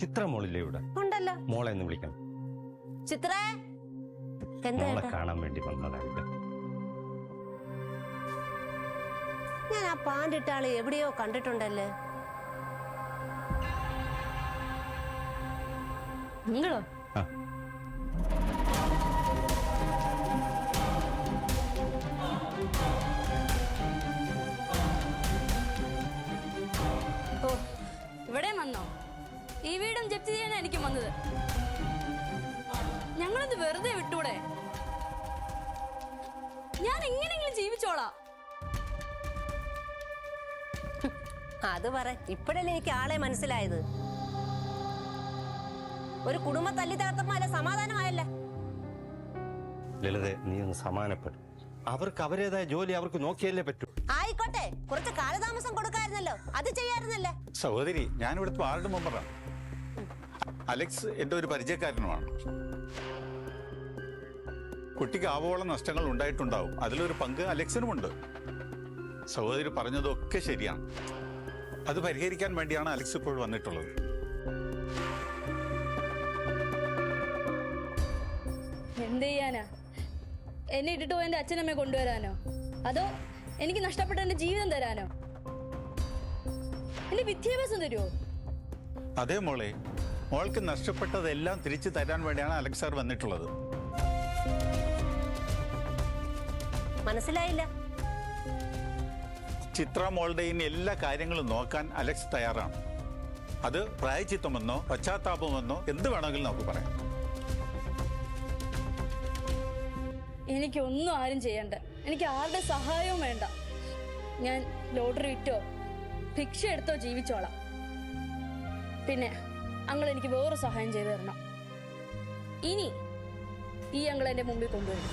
ചിത്ര മോളില്ലേ ഇവിടെ? ഉണ്ടല്ലോ. മോളെ ഒന്ന് വിളിക്കണം. ചിത്രേ, മോളെ കാണാൻ വേണ്ടി വന്നതാണ്. ഞാൻ ആ പാണ്ടിട്ട ആള് എവിടെയോ കണ്ടിട്ടുണ്ടല്ലേ? നിങ്ങളോ? ഓ, ഇവിടെ വന്നോ? ഈ വീടും ജപ്തി ചെയ്യാനാ എനിക്കും വന്നത്. ഞങ്ങളത് വെറുതെ വിട്ടൂടെ? ഞാൻ എങ്ങനെയെങ്കിലും ജീവിച്ചോളാം. അത് പറ, ഇപ്പോഴല്ലേ എനിക്ക് ആളെ മനസ്സിലായത്. ഒരു കുടുംബം തല്ലി തകർത്തപ്പോ സമാധാനമായല്ലേ? ലളിതേ, നീ ഒന്ന് സമാനപ്പെടും. അവർക്ക് അവരേതായ ജോലി അവർക്ക് നോക്കിയല്ലേ പറ്റൂ. ആയിക്കോട്ടെ, കുറച്ച് കാലതാമസം കൊടുക്കായിരുന്നല്ലോ, അത് ചെയ്യാറുന്നല്ലേ? സഹോദരി, ഞാൻ ഇവിടുത്തെ വാർഡ് മെമ്പറാണ്. അലക്സ് എന്റെ ഒരു പരിചയക്കാരനുമാണ്. കുട്ടിക്ക് ആവോളം നഷ്ടങ്ങൾ ഉണ്ടായിട്ടുണ്ടാവും. അതിലൊരു പങ്ക് അലക്സിനുമുണ്ട്. സഹോദരി പറഞ്ഞതൊക്കെ ശരിയാണ്. അത് പരിഹരിക്കാൻ വേണ്ടിയാണ് അലക്സ് ഇപ്പോൾ വന്നിട്ടുള്ളത്. എന്ത് ചെയ്യാനാ? എന്നെ ഇട്ടിട്ട് പോയി എന്റെ അച്ഛനമ്മയെ കൊണ്ടുവരാനോ? അതോ എനിക്ക് നഷ്ടപ്പെട്ട എന്റെ ജീവിതം തരാനോ? എന്റെ വിദ്യാഭ്യാസം തരുമോ? അതേ മോളെ, മോൾക്ക് നഷ്ടപ്പെട്ടതെല്ലാം തിരിച്ചു തരാൻ വേണ്ടിയാണ് അലക്സ് സാർ വന്നിട്ടുള്ളത്. മനസ്സിലായില്ല. ചിത്ര മോളുടെ ഇനി എല്ലാ കാര്യങ്ങളും നോക്കാൻ അലക്സ് തയ്യാറാണ്. അത് പ്രായച്ചിത്തമെന്നോ പശ്ചാത്താപമെന്നോ എന്ത് വേണമെങ്കിലും നമുക്ക് പറയാം. എനിക്കൊന്നും ആരും ചെയ്യണ്ട. എനിക്ക് ആരുടെ സഹായവും വേണ്ട. ഞാൻ ലോട്ടറി വിറ്റോ ഭിക്ഷ എടുത്തോ ജീവിച്ചോളാം. പിന്നെ അങ്ങൾ എനിക്ക് വേറെ സഹായം ചെയ്തു തരണം. ഇനി ഈ അങ്ങൾ എന്റെ മുമ്പിൽ കൊണ്ടുവരും.